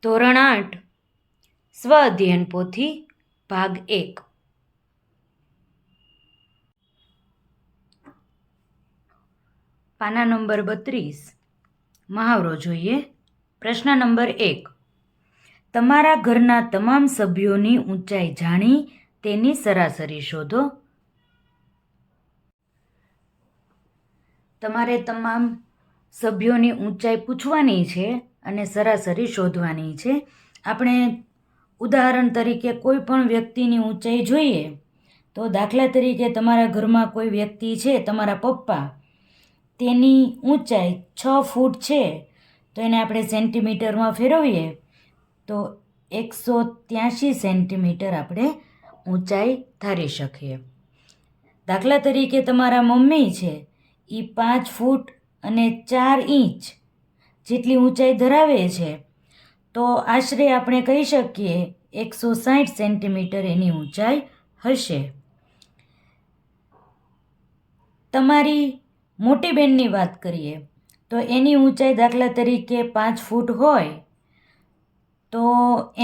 ધોરણ 8 સ્વ અધ્યયન પોથી ભાગ 1 પાના નંબર 32 મહાવરો જોઈએ. પ્રશ્ન નંબર 1. તમારા ઘરના તમામ સભ્યોની ઊંચાઈ જાણી તેની સરાસરી શોધો. તમારે તમામ સભ્યોની ઊંચાઈ પૂછવાની છે અને સરાસરી શોધવાની છે. આપણે ઉદાહરણ તરીકે કોઈ પણ વ્યક્તિની ઊંચાઈ જોઈએ તો દાખલા તરીકે તમારા ઘરમાં કોઈ વ્યક્તિ છે, તમારા પપ્પા, તેની ઊંચાઈ 6 ફૂટ છે તો એને આપણે સેન્ટીમીટરમાં ફેરવીએ તો 183 સેન્ટીમીટર આપણે ઊંચાઈ ધારી શકીએ. દાખલા તરીકે તમારા મમ્મી છે, એ 5 ફૂટ અને 4 ઇંચ જેટલી ઊંચાઈ ધરાવે છે તો આશરે આપણે કહી શકીએ 160 સેન્ટીમીટર એની ઊંચાઈ હશે. તમારી મોટી બહેનની વાત કરીએ તો એની ઊંચાઈ દાખલા તરીકે 5 ફૂટ હોય તો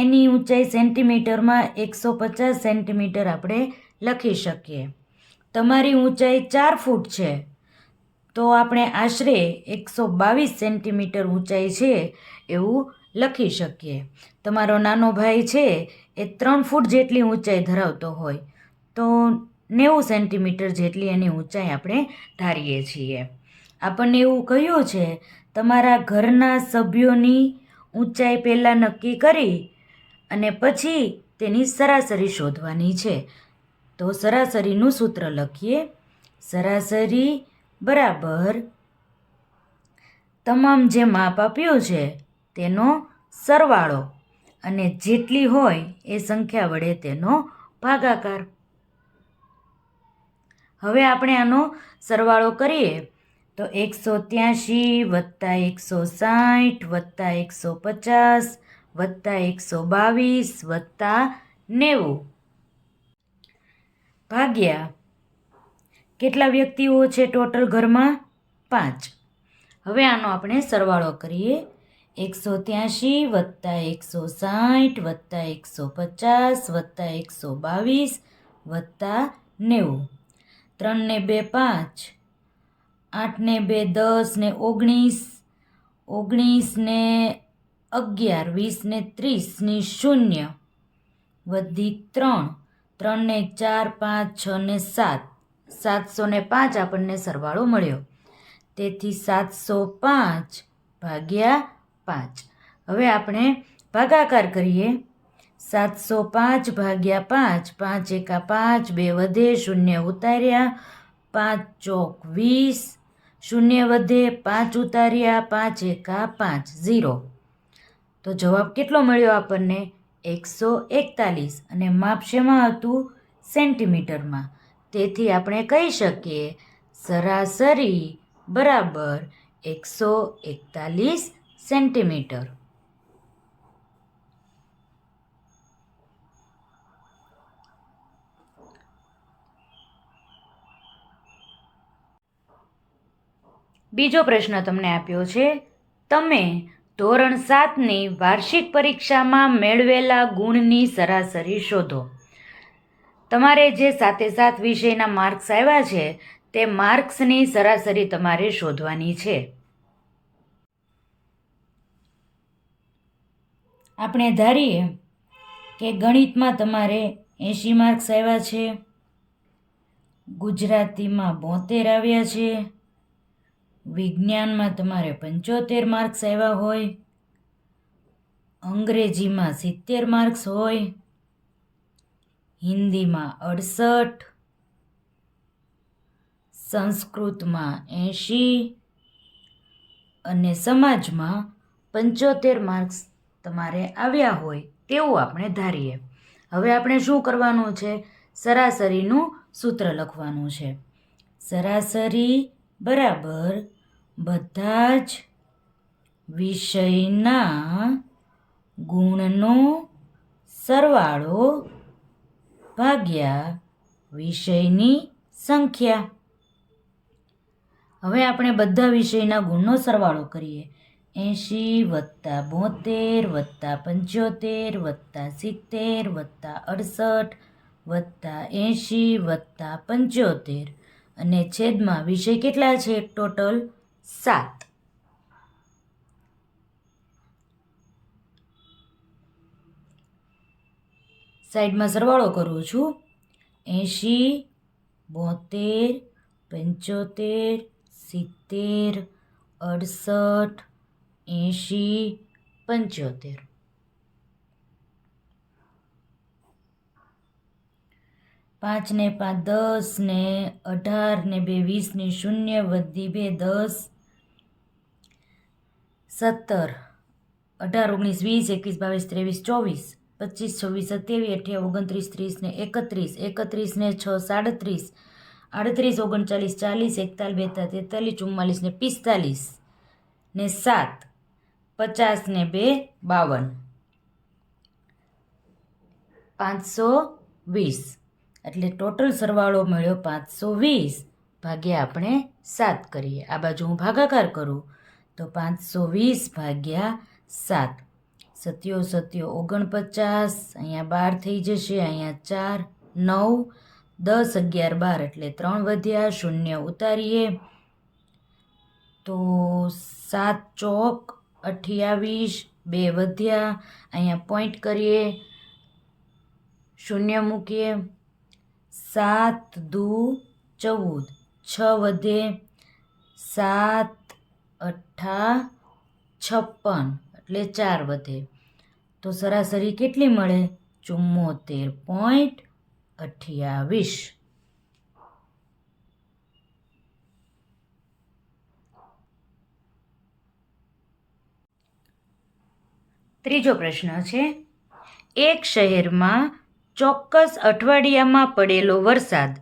એની ઊંચાઈ સેન્ટીમીટરમાં 150 સેન્ટીમીટર આપણે લખી શકીએ. તમારી ઊંચાઈ 4 ફૂટ છે તો આપણે આશરે 122 સેન્ટીમીટર ઊંચાઈ છે એવું લખી શકીએ. તમારો નાનો ભાઈ છે એ 3 ફૂટ જેટલી ઊંચાઈ ધરાવતો હોય તો 90 સેન્ટીમીટર જેટલી એની ઊંચાઈ આપણે ધારીએ છીએ. આપણને એવું કહ્યું છે તમારા ઘરના સભ્યોની ઊંચાઈ પહેલાં નક્કી કરી અને પછી તેની સરાસરી શોધવાની છે. તો સરાસરીનું સૂત્ર લખીએ. સરાસરી બરાબર તમામ જે માપ આપ્યું છે તેનો સરવાળો અને જેટલી હોય એ સંખ્યા વડે તેનો ભાગાકાર. હવે આપણે આનો સરવાળો કરીએ તો 183 વત્તા 160 વત્તા 150 વત્તા 122 વત્તા 90 ભાગ્યા કેટલા વ્યક્તિઓ છે ટોટલ ઘરમાં? 5. હવે આનો આપણે સરવાળો કરીએ. 183 વત્તા 160 વત્તા 150 વત્તા 122 વત્તા 90. 3 ને 2 5, 8 ને 2 10 ને 19, 19 ને 11, 20 ને 30 ની 0 વધી 3, 3 ને 4 5 6 ને 7, 705 આપણને સરવાળો મળ્યો. તેથી 705 ભાગ્યા 5. હવે આપણે ભાગાકાર કરીએ. 705 ભાગ્યા 5, 5 એકા 5, 2 વધે, 0 ઉતાર્યા, 5 ચોક 20, 0 વધે, 5 ઉતાર્યા, 5 એકા 5, 0. તો જવાબ કેટલો મળ્યો આપણને? 141. અને માપ શેમાં હતું? સેન્ટીમીટરમાં. તેથી આપણે કહી શકીએ સરાસરી બરાબર 141 સેન્ટીમીટર. બીજો પ્રશ્ન તમને આપ્યો છે. તમે ધોરણ 7ની વાર્ષિક પરીક્ષામાં મેળવેલા ગુણની સરાસરી શોધો. તમારે જે 7 વિષયના માર્ક્સ આવ્યા છે તે માર્ક્સની સરાસરી તમારે શોધવાની છે. આપણે ધારીએ કે ગણિતમાં તમારે 80 માર્ક્સ આવ્યા છે, ગુજરાતીમાં 72 આવ્યા છે, વિજ્ઞાનમાં તમારે 75 માર્ક્સ આવ્યા હોય, અંગ્રેજીમાં 70 માર્ક્સ હોય, હિન્દીમાં 68, સંસ્કૃતમાં 80 અને સમાજમાં 75 માર્ક્સ તમારે આવ્યા હોય તેવું આપણે ધારીએ. હવે આપણે શું કરવાનું છે? સરાસરીનું સૂત્ર લખવાનું છે. સરાસરી બરાબર બધા જ વિષયના ગુણનો સરવાળો ભાગ્યા વિષયની સંખ્યા. હવે આપણે બધા વિષયના ગુણનો સરવાળો કરીએ. 80 વત્તા 72 વત્તા 75 વત્તા 70 વત્તા 68 વત્તા 80 વત્તા 75 અને છેદમાં વિષય કેટલા છે ટોટલ 7. સાઈડમાં સરવાળો કરું છું. 80 72 75 70 68 80 75. 5 ને 5 10 ને 18 ને 2 20 ની 0 વધી 2 10 17 18 19 20 21 22 23 24 25 26 27 28 29 30 ને 31 31 ને 6 37 38 39 40 41 42 43 44 ને 45 ને 7 50 ને 2 52 520. એટલે ટોટલ સરવાળો મળ્યો 520 ભાગ્યા આપણે 7 કરીએ. આ બાજુ હું ભાગાકાર કરું તો 520 ભાગ્યા 7. 7 7 49, અહીંયા 12 થઈ જશે, અહીંયા 4 9 10 11 12 એટલે 3 વધ્યા, 0 ઉતારીએ તો 7 ચોક 28, 2 વધ્યા, અહીંયા પોઈન્ટ કરીએ, 0 મૂકીએ, 7 દુ 14, 6 વધે, 7 8 56 એટલે 4 વધે તો સરાસરી કેટલી મળે 74.28. ત્રીજો પ્રશ્ન છે, એક શહેરમાં ચોક્કસ અઠવાડિયામાં પડેલો વરસાદ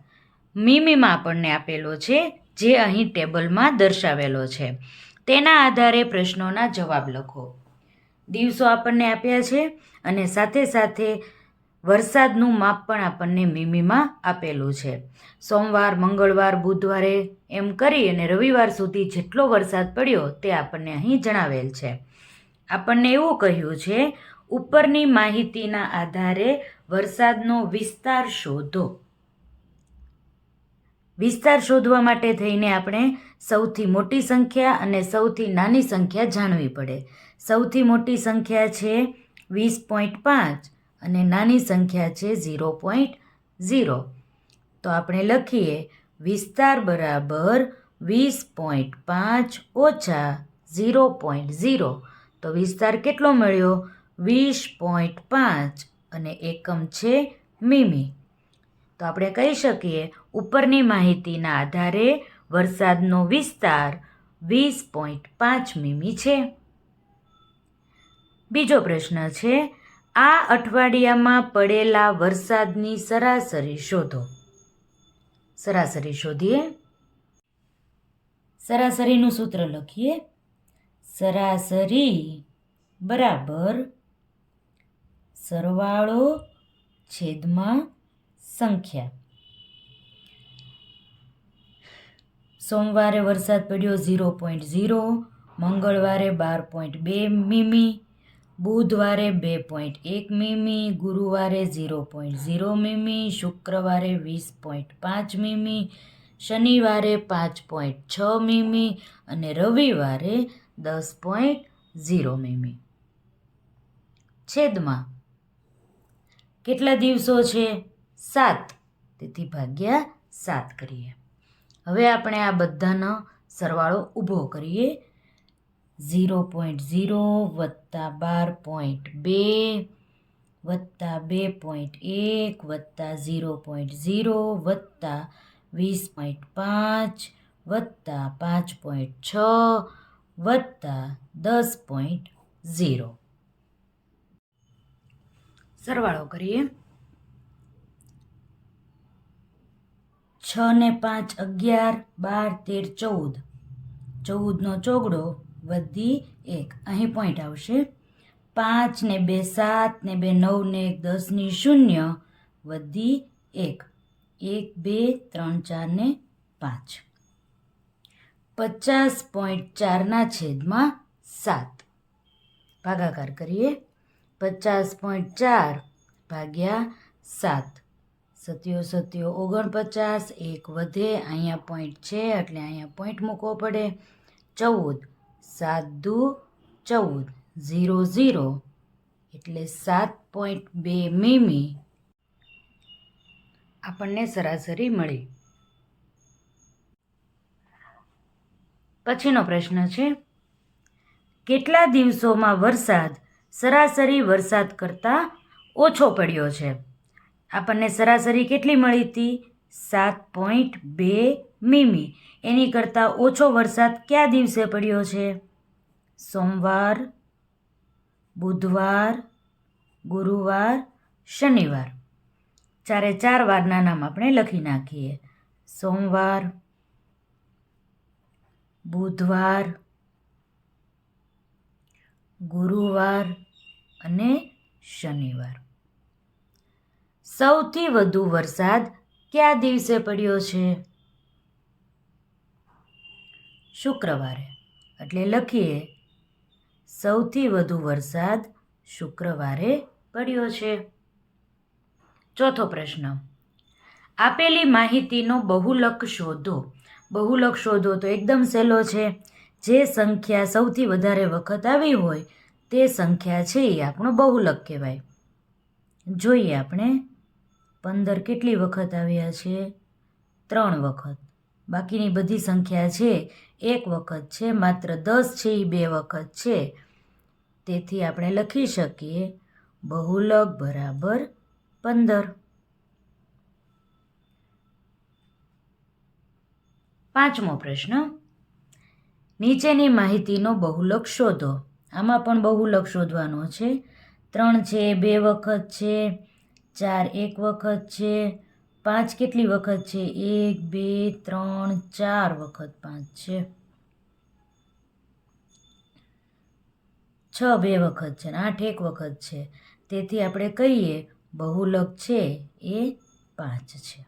મીમીમાં આપણને આપેલો છે, જે અહીં ટેબલમાં દર્શાવેલો છે. તેના આધારે પ્રશ્નોના જવાબ લખો. દિવસો આપણને આપ્યા છે અને સાથે સાથે વરસાદનું માપ પણ આપણને મીમીમાં આપેલું છે. સોમવાર, મંગળવાર, બુધવારે એમ કરી અને રવિવાર સુધી જેટલો વરસાદ પડ્યો તે આપણને અહીં જણાવેલ છે. આપણને એવું કહ્યું છે, ઉપરની માહિતીના આધારે વરસાદનો વિસ્તાર શોધો. વિસ્તાર શોધવા માટે થઈને આપણે સૌથી મોટી સંખ્યા અને સૌથી નાની સંખ્યા જાણવી પડે. સૌથી મોટી સંખ્યા છે 20.5 અને નાની સંખ્યા છે 0.0. તો આપણે લખીએ વિસ્તાર બરાબર 20.5 ઓછા 0.0. તો વિસ્તાર કેટલો મળ્યો 20.5 અને એકમ છે મીમી. તો આપણે કહી શકીએ ઉપરની માહિતીના આધારે વરસાદનો વિસ્તાર 20.5 મીમી છે. બીજો પ્રશ્ન છે, આ અઠવાડિયામાં પડેલા વરસાદની સરાસરી શોધો. સરાસરી શોધીએ. સરાસરીનું સૂત્ર લખીએ. સરાસરી બરાબર સરવાળો છેદમાં સંખ્યા. સોમવારે વરસાદ પડ્યો 0.0, મંગળવારે 12.2 મીમી, બુધવારે 2.1 મીમી, ગુરુવારે 0.0 મીમી, શુક્રવારે 20.5 મીમી, શનિવારે 5.6 મીમી અને રવિવારે 10.0 મીમી. છેદમાં કેટલા દિવસો છે 7, તેથી ભાગ્યા 7 કરીએ. હવે આપણે આ બધાનો સરવાળો ઊભો કરીએ. 0.0 વત્તા 12.2 વત્તા 2.1 વત્તા 0.0 વત્તા 20.5 વત્તા 5.6 વત્તા 10.0. સરવાળો કરીએ. 6 ને 5 11, 12 13 14, 14નો ચોગડો વધી 1, અહીં પોઈન્ટ આવશે. 5 ને 2 7 ને 2 9 ને 1 10 ની 0 વધી 1, 1 2 3 4 ને 5. 50.4 ના છેદમાં 7. ભાગાકાર કરીએ. 50.4 ભાગ્યા 7. 7 7 49. 1 વધે, અહીંયા પોઈન્ટ છે એટલે અહીંયા પોઈન્ટ મૂકવો પડે. 14. 7 દુ 14. 0 0 એટલે 7.2 મીમી આપણને સરાસરી મળી. પછીનો પ્રશ્ન છે, કેટલા દિવસોમાં વરસાદ સરાસરી વરસાદ કરતાં ઓછો પડ્યો છે? આપણને સરાસરી કેટલી મળી હતી? 7.2 મીમી. એની કરતાં ઓછો વરસાદ કયા દિવસે પડ્યો છે? સોમવાર, બુધવાર, ગુરુવાર, શનિવાર. 4 વારના નામ આપણે લખી નાખીએ. સોમવાર, બુધવાર, ગુરુવાર અને શનિવાર. સૌથી વધુ વરસાદ કયા દિવસે પડ્યો છે? શુક્રવારે. એટલે લખીએ સૌથી વધુ વરસાદ શુક્રવારે પડ્યો છે. ચોથો પ્રશ્ન, આપેલી માહિતીનો બહુલક શોધો. બહુલક શોધો તો એકદમ સહેલો છે. જે સંખ્યા સૌથી વધારે વખત આવી હોય તે સંખ્યા છે એ આપણો બહુલક કહેવાય. જોઈએ આપણે 15 કેટલી વખત આવ્યા છે? 3 વખત. બાકીની બધી સંખ્યા છે 1 વખત છે. માત્ર 10 છે એ 2 વખત છે. તેથી આપણે લખી શકીએ બહુલક બરાબર 15. પાંચમો પ્રશ્ન, નીચેની માહિતીનો બહુલક શોધો. આમાં પણ બહુલક શોધવાનો છે. 3 છે 2 વખત છે, 4 1 વખત છે, 5 કેટલી વખત છે? 1 2 3 4 વખત 5 છે, 6 2 વખત છે ને 8 1 વખત છે. તેથી આપણે કહીએ બહુલક છે એ 5 છે.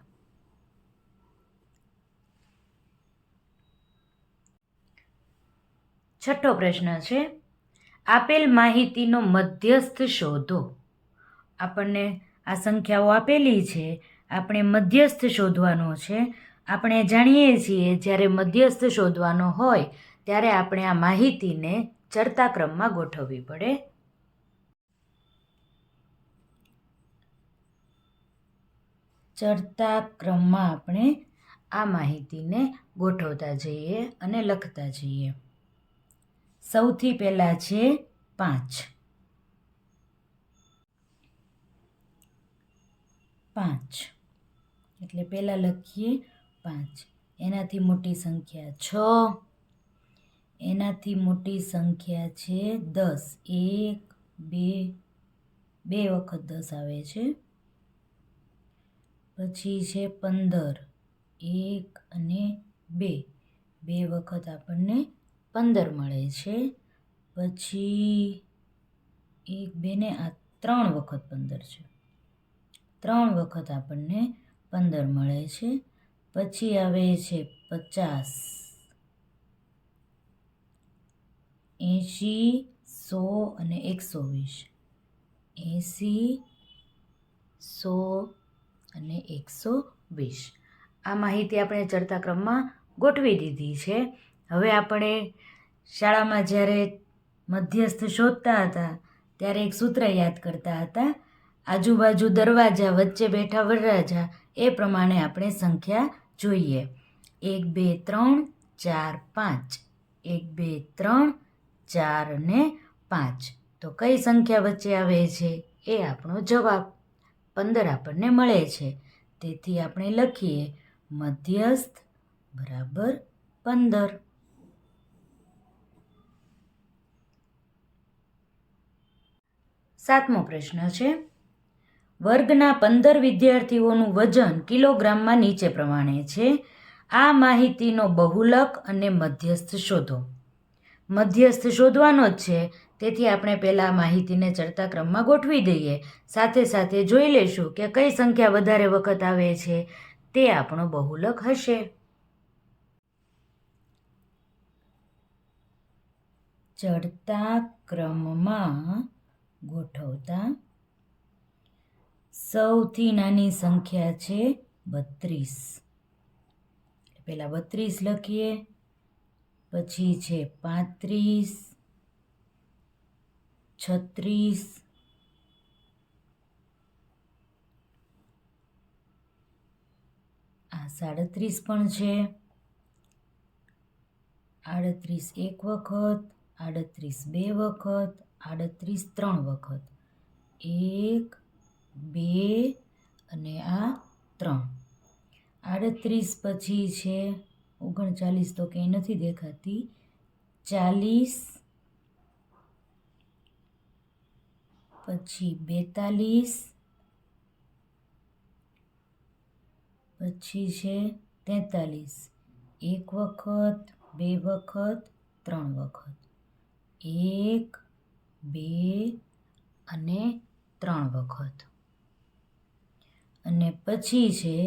છઠ્ઠો પ્રશ્ન છે, આપેલ માહિતીનો મધ્યસ્થ શોધો. આપણને આ સંખ્યાઓ આપેલી છે, આપણે મધ્યસ્થ શોધવાનો છે. આપણે જાણીએ છીએ જ્યારે મધ્યસ્થ શોધવાનો હોય ત્યારે આપણે આ માહિતીને ચડતા ક્રમમાં ગોઠવવી પડે. ચડતા ક્રમમાં આપણે આ માહિતીને ગોઠવતા જઈએ અને લખતા જઈએ. સૌથી પહેલાં છે 5. 5 એટલે પહેલાં લખીએ 5. એનાથી મોટી સંખ્યા 6. એનાથી મોટી સંખ્યા છે 10. 1 2 વખત 10 આવે છે. પછી છે 15. 1 અને 2 વખત આપણને 15 મળે છે. પછી 1 2 ને આ 3 વખત 15 છે. 3 વખત આપણને 15 મળે છે. પછી આવે છે 50, 80, 100 અને 120. 80, 100 અને 120. આ માહિતી આપણે ચડતા ક્રમમાં ગોઠવી દીધી છે. હવે આપણે શાળામાં જ્યારે મધ્યસ્થ શોધતા હતા ત્યારે એક સૂત્ર યાદ કરતા હતા. આજુબાજુ દરવાજા, વચ્ચે બેઠા વરરાજા. એ પ્રમાણે આપણે સંખ્યા જોઈએ. 1 2 3 4 5. 1 2 3 4 અને 5. તો કઈ સંખ્યા વચ્ચે આવે છે? એ આપણો જવાબ 15 આપણને મળે છે. તેથી આપણે લખીએ મધ્યસ્થ બરાબર 15. સાતમો પ્રશ્ન છે, વર્ગના 15 વિદ્યાર્થીઓનું વજન કિલોગ્રામમાં નીચે પ્રમાણે છે. આ માહિતીનો બહુલક અને મધ્યસ્થ શોધો. મધ્યસ્થ શોધવાનો જ છે, તેથી આપણે પહેલાં માહિતીને ચડતા ક્રમમાં ગોઠવી દઈએ. સાથે સાથે જોઈ લઈશું કે કઈ સંખ્યા વધારે વખત આવે છે તે આપણો બહુલક હશે. ચડતા ક્રમમાં ગોઠવતા. સૌથી નાની સંખ્યા છે 32. પહેલાં 32 લખીએ, પછી છે 35, 36, આ 37 પણ છે, 38 એક વખત, 38 બે વખત, 38 ત્રણ વખત, 1 2 અને આ 3. 38 પછી છે 39, તો કંઈ નથી દેખાતી, 40, પછી 42, પછી છે 43, એક વખત, બે વખત, ત્રણ વખત, 1 2 અને 3 વખત. અને પછી છે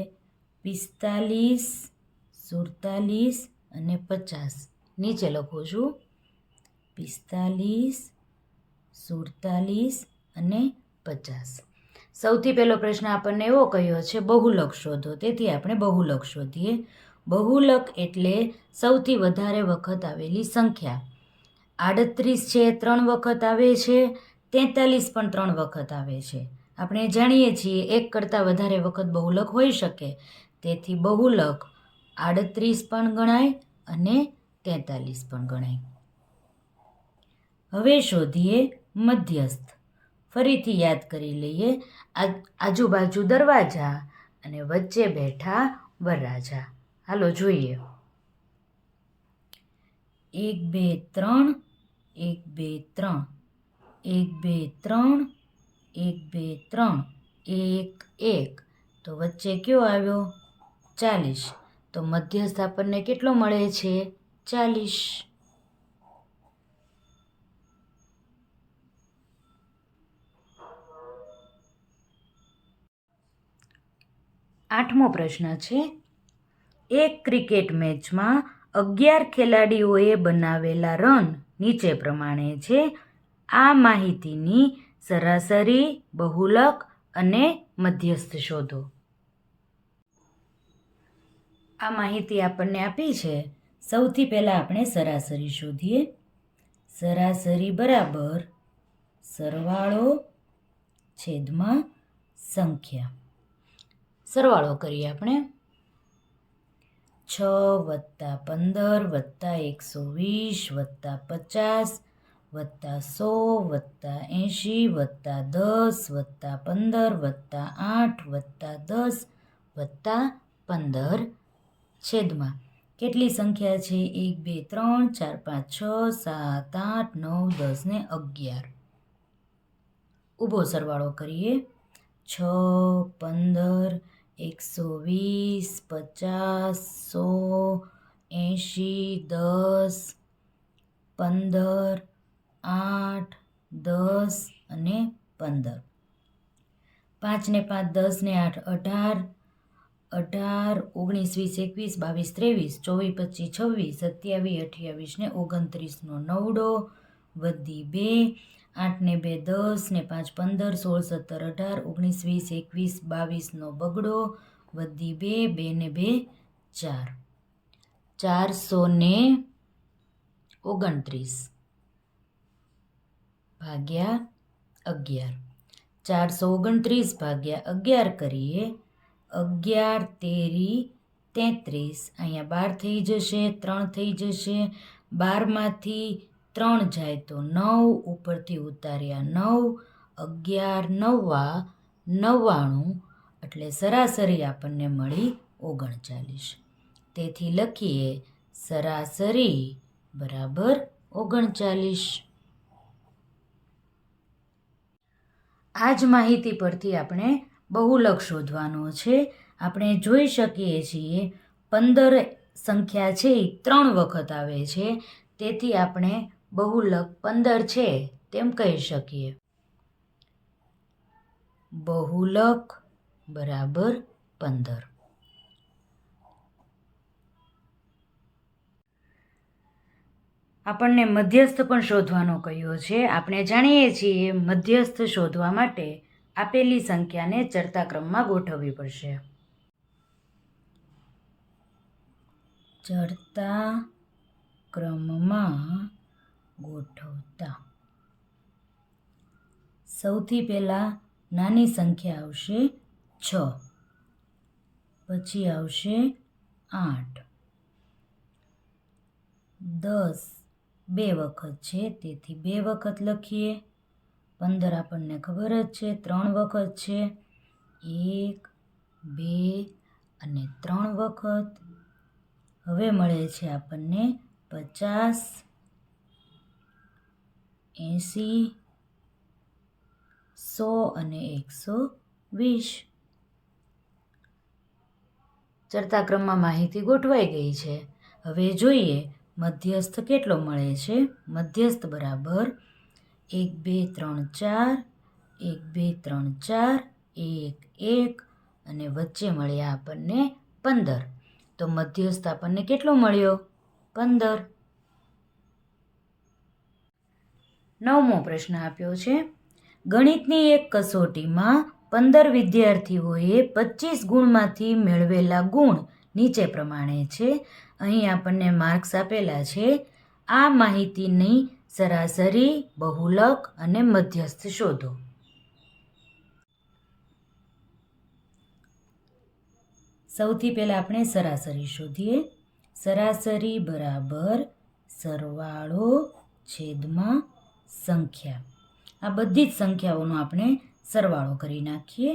45, 47 અને 50. નીચે લખું છું 45, 47 અને 50. સૌથી પહેલો પ્રશ્ન આપણને એવો કહ્યો છે બહુલક શોધો. તેથી આપણે બહુલક શોધીએ. બહુલક એટલે સૌથી વધારે વખત આવેલી સંખ્યા. 38 છે 3 વખત આવે છે, 43 પણ 3 વખત આવે છે. આપણે જાણીએ છીએ એક કરતાં વધારે વખત બહુલક હોઈ શકે, તેથી બહુલક 38 પણ ગણાય અને 43 પણ ગણાય. હવે શોધીએ મધ્યસ્થ. ફરીથી યાદ કરી લઈએ. આજુબાજુ દરવાજા અને વચ્ચે બેઠા વરરાજા. હાલો જોઈએ. 1 2 3, 1 2 3, 1 2 3, 1 2 3, 1 1. તો વચ્ચે કયો આવ્યો? 40. તો મધ્યસ્થ આપણને કેટલો મળે છે? 40. આઠમો પ્રશ્ન છે, એક ક્રિકેટ મેચમાં 11 ખેલાડીઓએ બનાવેલા રન નીચે પ્રમાણે છે. આ માહિતીની સરાસરી, બહુલક અને મધ્યસ્થ શોધો. આ માહિતી આપણને આપી છે. સૌથી પહેલાં આપણે સરાસરી શોધીએ. સરાસરી બરાબર સરવાળો છેદમાં સંખ્યા. સરવાળો કરીએ આપણે. 6 + 15 + 120 + 50 + 100 + 80 + 10 + 15 + 8 + 10 + 15 છેદમાં કેટલી સંખ્યા છે? 1 2 3 4 5 6 7 8 9 10 ને 11. ઊભો સરવાળો કરીએ. 6 15 120 50 100 80 10 15 8 10 અને 15. 5 ને 5 10 ને 8 18 18 19 20 21 22 23 24 25 26 27 28 ને 29 નો નવડો વધી 2. 8 ને 2 10 ને 5 15 16 17 18 19 20 21 22 નો બગડો વધી 2. 2 ને 2 4. 429 ભાગ્યા 11. 429 ભાગ્યા 11 કરીએ. 11 તેરી 33. અહીંયા 12 થઈ જશે, 3 થઈ જશે. 12માંથી 3 જાય તો 9, ઉપરથી ઉતાર્યા 9. 11 નવ્વા 99, એટલે સરાસરી આપણને મળી 39. તેથી લખીએ સરાસરી બરાબર 39. આ જ માહિતી પરથી આપણે બહુલક શોધવાનો છે. આપણે જોઈ શકીએ છીએ 15 સંખ્યા છે એ 3 વખત આવે છે, તેથી આપણે બહુલક 15 છે તેમ કહી શકીએ. બહુલક બરાબર 15. આપણને મધ્યસ્થ પણ શોધવાનો કહ્યો છે. આપણે જાણીએ છીએ મધ્યસ્થ શોધવા માટે આપેલી સંખ્યાને ચડતા ક્રમમાં ગોઠવવી પડશે. ચડતા ક્રમમાં ગોઠવતા સૌથી પહેલાં નાની સંખ્યા આવશે 6, પછી આવશે 8, 10 બે વખત છે તેથી 2 વખત લખીએ. 15 આપણને ખબર જ છે 3 વખત છે, 1, 2 અને 3 વખત. હવે મળે છે આપણને 50, 80, 100 અને 120. ચડતા ક્રમમાં માહિતી ગોઠવાઈ ગઈ છે. હવે જોઈએ મધ્યસ્થ કેટલો મળે છે. મધ્યસ્થ બરાબર 1, 2, 3, 4, 1, 2, 3, 4, 1, 1 અને વચ્ચે મળ્યા આપણને 15. તો મધ્યસ્થ આપણને કેટલો મળ્યો? 15. 9મો પ્રશ્ન આપ્યો છે. ગણિતની એક કસોટીમાં 15 વિદ્યાર્થીઓએ 25 ગુણમાંથી મેળવેલા ગુણ નીચે પ્રમાણે છે. અહીં આપણને માર્ક્સ આપેલા છે. આ માહિતીની સરાસરી, બહુલક અને મધ્યસ્થ શોધો. સૌથી પહેલાં આપણે સરાસરી શોધીએ. સરાસરી બરાબર સરવાળો છેદમાં સંખ્યા. આ બધી જ સંખ્યાઓનો આપણે સરવાળો કરી નાખીએ.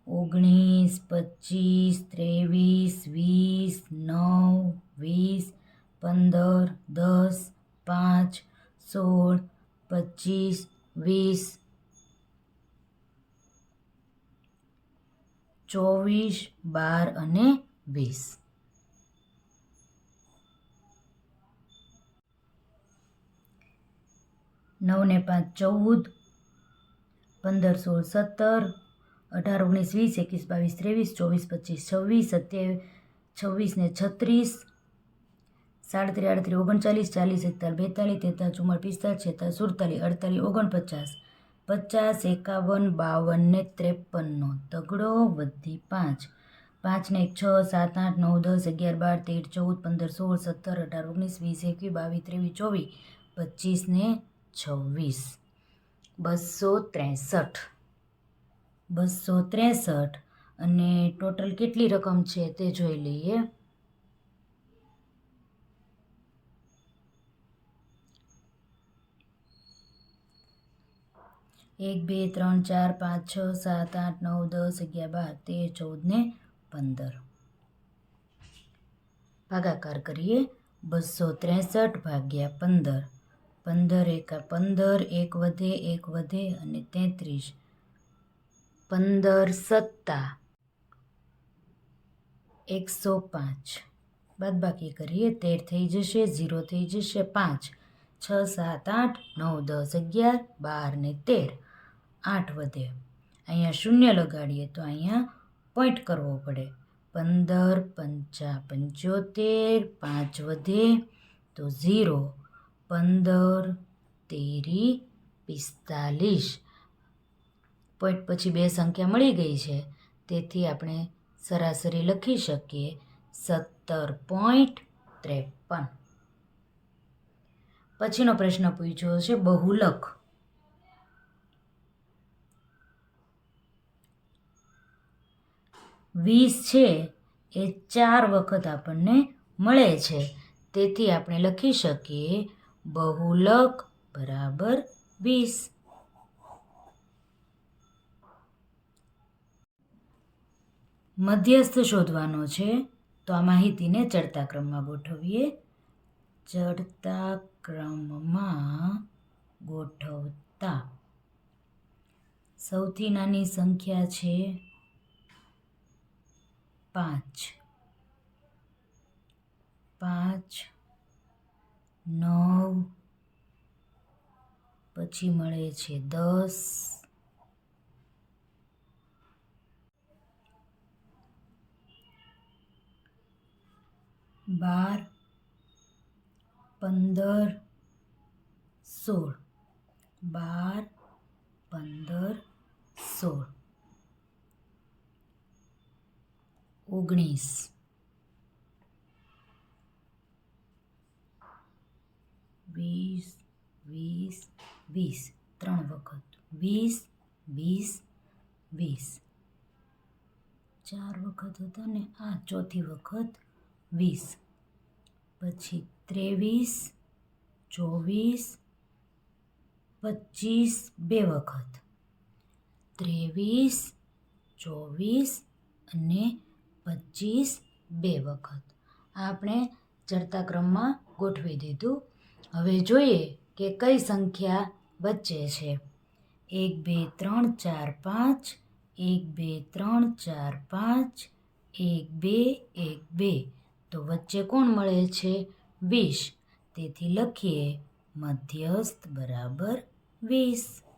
19, 25, 23, 20, 9, 20, 15, 10, 5, 16, 25, 20, 24, 12 અને 20. નવ ને 5 14, 15 16 17, 18 19 20 21 22 23 24 25 26 27 28 39 40 41 42 43 44 45 46 47 48 49 50 51 52 ને 53નો તગડો વધી 5. 5 ને 1 6 7 8 9 10 11 12 13 14 15 16 17 18 19 20 21 22 23 24 ને 26 263. 263 અને ટોટલ કેટલી રકમ છે તે જોઈ લઈએ. 1 2 3 4 5 6 7 8 9 10 11 12 13 14 ને 15. ભાગાકાર કરીએ. 263 ભાગ્યા 15. 15 એકા 15, 1 વધે 1 વધે અને 33. 15 સત્તા 105. બાદબાકી કરીએ. 13 થઈ જશે, 0 થઈ જશે, 5. 6 7 8 9 10 11 12 ને 13. 8 વધે. અહીંયા શૂન્ય લગાડીએ તો અહીંયા પોઈન્ટ કરવો પડે. 15 પંચા 75, 5 વધે તો 0. 15 તેરી 45. પોઈન્ટ પછી બે સંખ્યા મળી ગઈ છે તેથી આપણે સરાસરી લખી શકીએ 17.53. પછીનો પ્રશ્ન પૂછ્યો છે બહુલક. વીસ છે એ 4 વખત આપણને મળે છે તેથી આપણે લખી શકીએ બહુલક બરાબર 20. મધ્યસ્થ શોધવાનો છે તો આ માહિતીને ચડતા ક્રમમાં ગોઠવીએ. ચડતા ક્રમમાં ગોઠવતા સૌથી નાની સંખ્યા છે 5. 5, 9, પછી મળે છે 10, 12, 15 16 12 15 16 19 20 20 20 3 વખત 20 20 20 4 વખત હતા ને આ ચોથી વખત 20 પછી 23 24 25 બે વખત 23 24 અને 25 બે વખત આપણે ચડતા ક્રમમાં ગોઠવી દીધું. હવે જોઈએ કે કઈ સંખ્યા વચ્ચે છે. 1 2 3 4 5 1 2 3 4 5 1 2 1 2 તો વચ્ચે કોણ મળે છે? 20. તેથી લખીએ મધ્યસ્થ બરાબર 20.